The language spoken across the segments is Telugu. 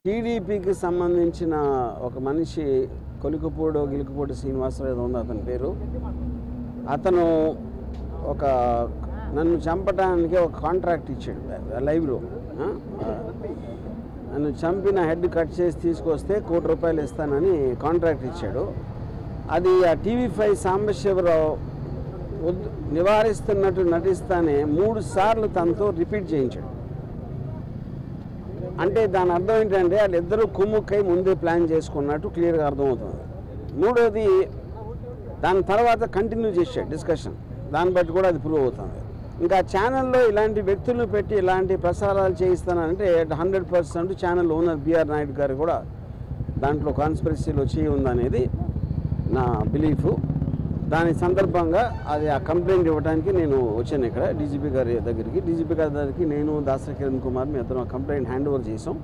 టీడీపీకి సంబంధించిన ఒక మనిషి గిలుకుపూడి శ్రీనివాసరావు ఏదో ఉంది అతని పేరు. అతను నన్ను చంపడానికి ఒక కాంట్రాక్ట్ ఇచ్చాడు లైవ్లో. నన్ను చంపి నా హెడ్ కట్ చేసి తీసుకొస్తే ₹1 కోటి ఇస్తానని కాంట్రాక్ట్ ఇచ్చాడు. అది ఆ TV5 సాంబశివరావు నివారిస్తున్నట్టు నటిస్తానే 3 సార్లు తనతో రిపీట్ చేయించాడు. అంటే దాని అర్థం ఏంటంటే వాళ్ళిద్దరూ కుమ్ముక్కై ముందే ప్లాన్ చేసుకున్నట్టు క్లియర్గా అర్థమవుతుంది. మూడోది, దాని తర్వాత కంటిన్యూ చేశాడు డిస్కషన్. దాన్ని బట్టి కూడా అది ప్రూవ్ అవుతుంది. ఇంకా ఛానల్లో ఇలాంటి వ్యక్తులను పెట్టి ఇలాంటి ప్రసారాలు చేయిస్తానంటే 100% ఛానల్ ఓనర్ బిఆర్ నాయుడు గారు కూడా దాంట్లో కాన్స్పిరసీలో చేయి ఉందనేది నా బిలీఫ్. దాని సందర్భంగా ఆ కంప్లైంట్ ఇవ్వడానికి నేను వచ్చాను ఇక్కడ డీజీపీ గారి దగ్గరికి. నేను దాసరి కిరణ్ కుమార్ మీ ఇద్దరం కంప్లైంట్ హ్యాండ్ ఓవర్ చేసాం.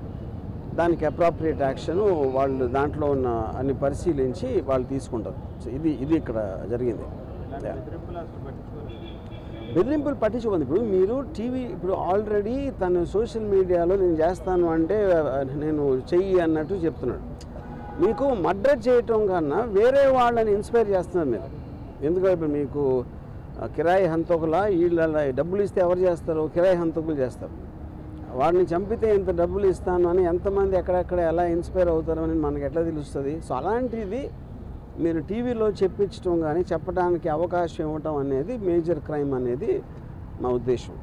దానికి అప్రాప్రియేట్ యాక్షన్ వాళ్ళు దాంట్లో ఉన్న అన్ని పరిశీలించి వాళ్ళు తీసుకుంటారు. సో ఇది ఇక్కడ జరిగింది. బెదిరింపులు పట్టించుకుంది. ఇప్పుడు మీరు ఇప్పుడు ఆల్రెడీ తను సోషల్ మీడియాలో నేను చేస్తాను అంటే నేను చెయ్యి అన్నట్టు చెప్తున్నాడు. మీకు మర్డర్ చేయటం కన్నా వేరే వాళ్ళని ఇన్స్పైర్ చేస్తున్నారు మీరు. ఎందుకంటే ఇప్పుడు మీకు కిరాయి హంతకులా వీళ్ళ డబ్బులు ఇస్తే ఎవరు చేస్తారు? కిరాయి హంతకులు చేస్తారు. వాడిని చంపితే ఇంత డబ్బులు ఇస్తాను అని ఎంతమంది ఎక్కడెక్కడ ఎలా ఇన్స్పైర్ అవుతారో అని మనకు ఎట్లా తెలుస్తుంది? సో అలాంటిది మీరు టీవీలో చెప్పించడం కానీ చెప్పడానికి అవకాశం ఇవ్వటం అనేది మేజర్ క్రైమ్ అనేది మా ఉద్దేశం.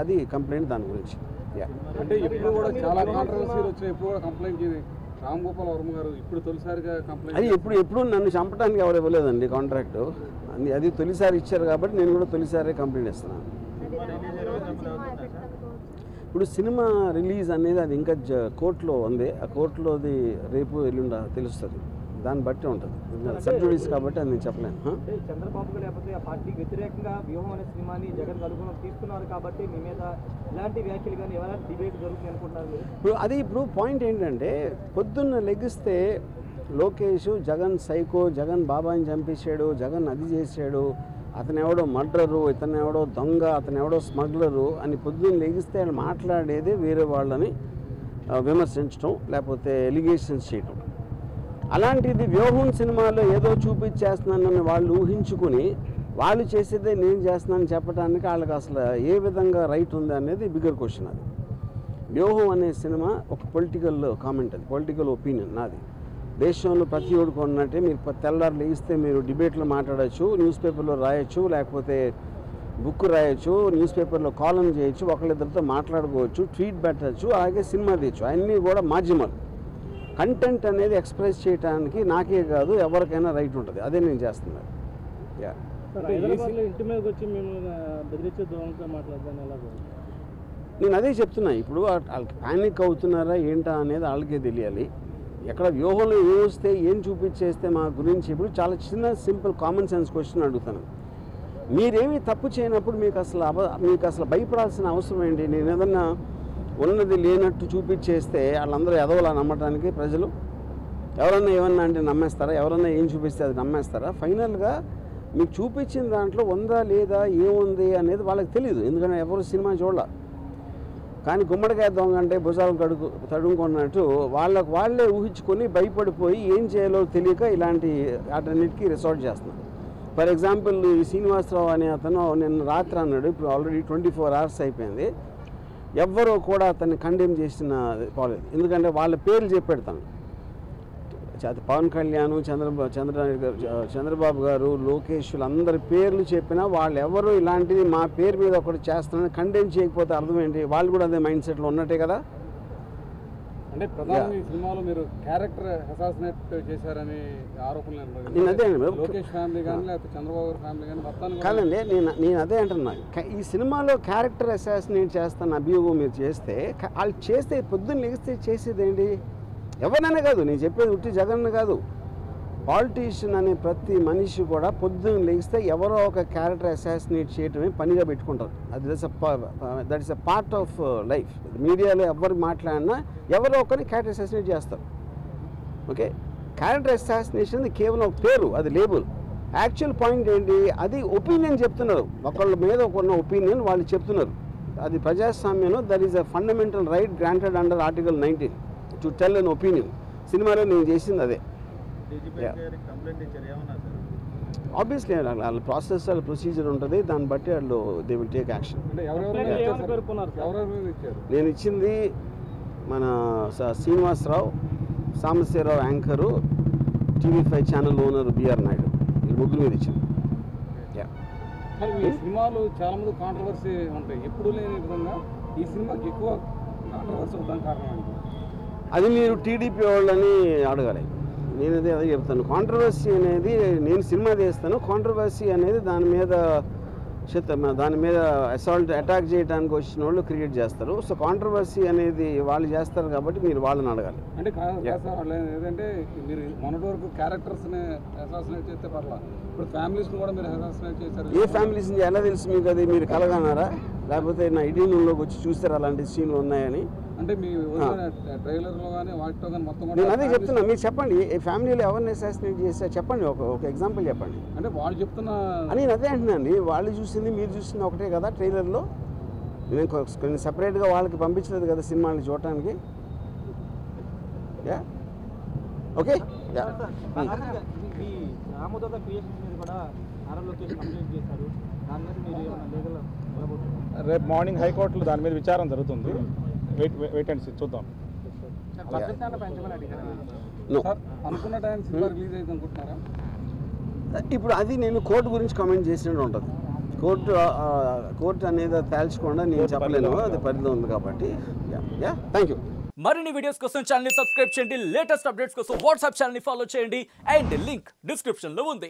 అది కంప్లైంట్ దాని గురించి. అంటే ఇప్పుడు కూడా చాలా కాంట్రవర్సీలు వచ్చినాయి. ఇప్పుడు కూడా కంప్లైంట్ రామ్ గోపాల్ వర్మ గారు ఇప్పుడు తొలిసారిగా కంప్లైంట్ అది ఎప్పుడు నన్ను చంపడానికి ఎవరు ఇవ్వలేదండి కాంట్రాక్టు. అది తొలిసారి ఇచ్చారు కాబట్టి నేను కూడా తొలిసారి కంప్లైంట్ ఇస్తున్నాను. ఇప్పుడు సినిమా రిలీజ్ అనేది అది ఇంకా కోర్టులో ఉంది. ఆ కోర్టులోది రేపు ఎల్లుండ తెలుస్తుంది. దాన్ని బట్టి ఉంటుంది. సబ్ జుడిస్ కాబట్టి అది నేను చెప్పలేను. చంద్రబాబు లేకపోతే ఆ పార్టీకి వ్యతిరేకంగా వ్యూహం అనే సినిమాని జగన్ అనుగుణం తీసుకున్నారు కాబట్టి మీ మీద ఇలాంటి వ్యాఖ్యలు కానీ ఎవరైనా డిబేట్ జరుగుతుంది అనుకుంటున్నారు. ఇప్పుడు పాయింట్ ఏంటంటే పొద్దున్న లెగిస్తే లోకేష్ జగన్ సైకో, జగన్ బాబాయిని చంపేశాడు, జగన్ అది చేశాడు, అతను ఎవడో మర్డరు, ఇతను ఎవడో దొంగ, అతను ఎవడో స్మగ్లరు అని పొద్దున్న లెగిస్తే ఆయన మాట్లాడేదే వేరే వాళ్ళని విమర్శించడం లేకపోతే ఎలిగేషన్స్ చేయటం. అలాంటిది వ్యూహం సినిమాలో ఏదో చూపించేస్తున్నానని వాళ్ళు ఊహించుకుని వాళ్ళు చేసేదే నేను చేస్తున్నానని చెప్పడానికి వాళ్ళకి అసలు ఏ విధంగా రైట్ ఉంది అనేది బిగ్గర్ క్వశ్చన్. అది వ్యూహం అనే సినిమా ఒక పొలిటికల్ కామెంట్, అది పొలిటికల్ ఒపీనియన్ నాది. దేశంలో ప్రతి ఒక్కరికి ఉన్నట్టే మీరు తెల్లారు లేస్తే మీరు డిబేట్లో మాట్లాడచ్చు, న్యూస్ పేపర్లో రాయొచ్చు, లేకపోతే బుక్ రాయొచ్చు, న్యూస్ పేపర్లో కాలమ్ చేయొచ్చు, ఒకళ్ళిద్దరితో మాట్లాడుకోవచ్చు, ట్వీట్ పెట్టచ్చు, అలాగే సినిమా తీయచ్చు. అన్నీ కూడా మాధ్యమాలు. కంటెంట్ అనేది ఎక్స్ప్రెస్ చేయడానికి నాకే కాదు ఎవరికైనా రైట్ ఉంటుంది. అదే నేను చేస్తున్నాను. నేను అదే చెప్తున్నా. ఇప్పుడు వాళ్ళకి ప్యానిక్ అవుతున్నారా ఏంటా అనేది వాళ్ళకే తెలియాలి. ఎక్కడ వ్యూహంలో ఏం వస్తే ఏం చూపించేస్తే మా గురించి ఇప్పుడు చాలా చిన్న సింపుల్ కామన్ సెన్స్ క్వశ్చన్ అడుగుతాను. మీరేమీ తప్పు చేయనప్పుడు మీకు అసలు భయపడాల్సిన అవసరం ఏంటి? నేను ఏదన్నా ఉన్నది లేనట్టు చూపించేస్తే వాళ్ళందరూ ఎదవలా నమ్మటానికి ప్రజలు ఎవరన్నా ఏమన్నా అంటే నమ్మేస్తారా? ఎవరన్నా ఏం చూపిస్తే అది నమ్మేస్తారా? ఫైనల్గా మీకు చూపించిన దాంట్లో ఉందా లేదా ఏముంది అనేది వాళ్ళకి తెలియదు. ఎందుకంటే ఎవరు సినిమా చూడాల. కానీ గుమ్మడికాయ దొంగ అంటే భుజాలు తడుముకున్నట్టు వాళ్ళే ఊహించుకొని భయపడిపోయి ఏం చేయాలో తెలియక ఇలాంటి వాటన్నిటికీ రిసార్ట్ చేస్తున్నారు. ఫర్ ఎగ్జాంపుల్ ఈ శ్రీనివాసరావు అనే అతను నిన్న రాత్రి అన్నాడు. ఇప్పుడు ఆల్రెడీ 24 hours అయిపోయింది. ఎవ్వరూ కూడా అతన్ని కండెమ్ చేసిన పోలేదు. ఎందుకంటే వాళ్ళ పేర్లు చెప్పెడతాను. పవన్ కళ్యాణ్, చంద్రబాబు గారు, లోకేష్ అందరి పేర్లు చెప్పినా వాళ్ళు ఎవరు ఇలాంటిది మా పేరు మీద ఒకటి చేస్తున్నారని కండెమ్ చేయకపోతే అర్థం ఏంటి? వాళ్ళు కూడా అదే మైండ్ సెట్లో ఉన్నట్టే కదా. అంటే ప్రధానంగా ఈ సినిమాలో మీరు క్యారెక్టర్ అసాసినేట్ చేశారని ఆరోపణలు. నేను అదే లోకేష్ ఫ్యామిలీ కానీ లేకపోతే చంద్రబాబు ఫ్యామిలీ కానీ కాదండి. నేను అదే అంటున్నా. ఈ సినిమాలో క్యారెక్టర్ అసాసినేట్ చేస్తాను అభియోగం మీరు చేస్తే వాళ్ళు చేస్తే పొద్దున్న లెగిస్తే చేసేది ఏంటి? ఎవరినైనా కాదు, నేను చెప్పేది ఉట్టి జగన్ కాదు. పాలిటీషియన్ అనే ప్రతి మనిషి కూడా పొద్దున్న లెగిస్తే ఎవరో ఒక క్యారెక్టర్ అసాసినేట్ చేయటమే పనిగా పెట్టుకుంటారు. That is a part of life. మీడియాలో ఎవరు మాట్లాడినా ఎవరో ఒకరిని క్యారెక్టర్ అసాసినేట్ చేస్తారు. ఓకే, క్యారెక్టర్ అసాసినేషన్ కేవలం ఒక పేరు, అది లేబుల్. యాక్చువల్ పాయింట్ ఏంటి? అది ఒపీనియన్ చెప్తున్నారు. ఒకళ్ళ మీద ఒకన్న ఒపీనియన్ వాళ్ళు చెప్తున్నారు. అది ప్రజాస్వామ్యంలో that is a fundamental right granted under Article 19. To tell an opinion. సినిమాలో నేను చేసింది అదే. ఆబ్వియస్లీ వాళ్ళ ప్రాసెస్ వాళ్ళ ప్రొసీజర్ ఉంటుంది, దాన్ని బట్టి వాళ్ళు దే విల్ టేక్ యాక్షన్. అంటే ఎవరెవరు ఇచ్చారు? నేను ఇచ్చింది మన Srinivasa Rao, Sambasiva Rao anchor, TV5 channel owner BR Naidu, ఈ ముగ్గురు మీద ఇచ్చింది. మరి ఈ సినిమాలు చాలా మంది కాంట్రవర్సీ ఉంటాయి, ఎప్పుడు లేని విధంగా ఈ సినిమాకి ఎక్కువ కాంట్రవర్సీ ఉండడానికి కారణం ఏంటి? అది మీరు టీడీపీ వాళ్ళని అడగాలి. నేను అదే చెప్తాను. కాంట్రవర్సీ అనేది నేను సినిమా తీస్తాను, కాంట్రవర్సీ అనేది దాని మీద అసాల్ట్ అటాక్ చేయడానికి వచ్చిన వాళ్ళు క్రియేట్ చేస్తారు. సో కాంట్రవర్సీ అనేది వాళ్ళు చేస్తారు కాబట్టి మీరు వాళ్ళని అడగాలి. అంటే కాదు ఏదంటే మీరు మొన్నటి వరకు క్యారెక్టర్స్ని అసాసినేట్ చేస్తే పర్లా, ఇప్పుడు ఫ్యామిలీస్ని కూడా మీరు అసాసినేట్ చేశారు. ఏ ఫ్యామిలీస్ ఎలా తెలుసు మీకు? అది మీరు కలగన్నారా, లేకపోతే నా ఐటీలోకి వచ్చి చూస్తారు అలాంటి సీన్లు ఉన్నాయని? అంటే మీ ట్రైలర్లో కానీ వాటిలో కానీ మొత్తం నేను అదే చెప్తున్నా, మీరు చెప్పండి ఏ ఫ్యామిలీలో ఎవరిని అసాసినేట్ చేస్తే చెప్పండి, ఒక ఎగ్జాంపుల్ చెప్పండి. అంటే వాళ్ళు చెప్తున్న నేను అదే అంటున్నాండి, వాళ్ళు చూసింది మీరు చూసింది ఒకటే కదా ట్రైలర్లో. నేను కొన్ని సపరేట్గా వాళ్ళకి పంపించలేదు కదా సినిమాని చూడటానికి. Yeah okay. ఈ రామోదోగ క్రియేషన్స్ మీద కూడా నారా లోకేష్ కంప్లైంట్ చేశారు, దాని మీద మీరు ఏమైనా లీగల్ వెళ్ళబోతున్నారు? రేపు మార్నింగ్ హైకోర్టులో దాని మీద విచారణ జరుగుతుంది. వెయిట్ అండ్ సీ, చూద్దాం. అనుకున్న టైం సినిమా రిలీజ్ అయితే అనుకుంటున్నారా? ఇప్పుడు అది నేను కోర్టు గురించి కామెంట్ చేసినట్టు ఉంటుంది. కోర్టు అనేది తేల్చకుండా నేను చెప్పలేను, అది పరిధి ఉంది కాబట్టి. Yeah thank you. మరిన్ని వీడియోస్ కోసం ఛానల్ ని సబ్స్క్రైబ్ చేయండి, లేటెస్ట్ అప్డేట్స్ కోసం వాట్సాప్ ఛానల్ ని ఫాలో చేయండి, అండ్ లింక్ డిస్క్రిప్షన్ లో ఉంది.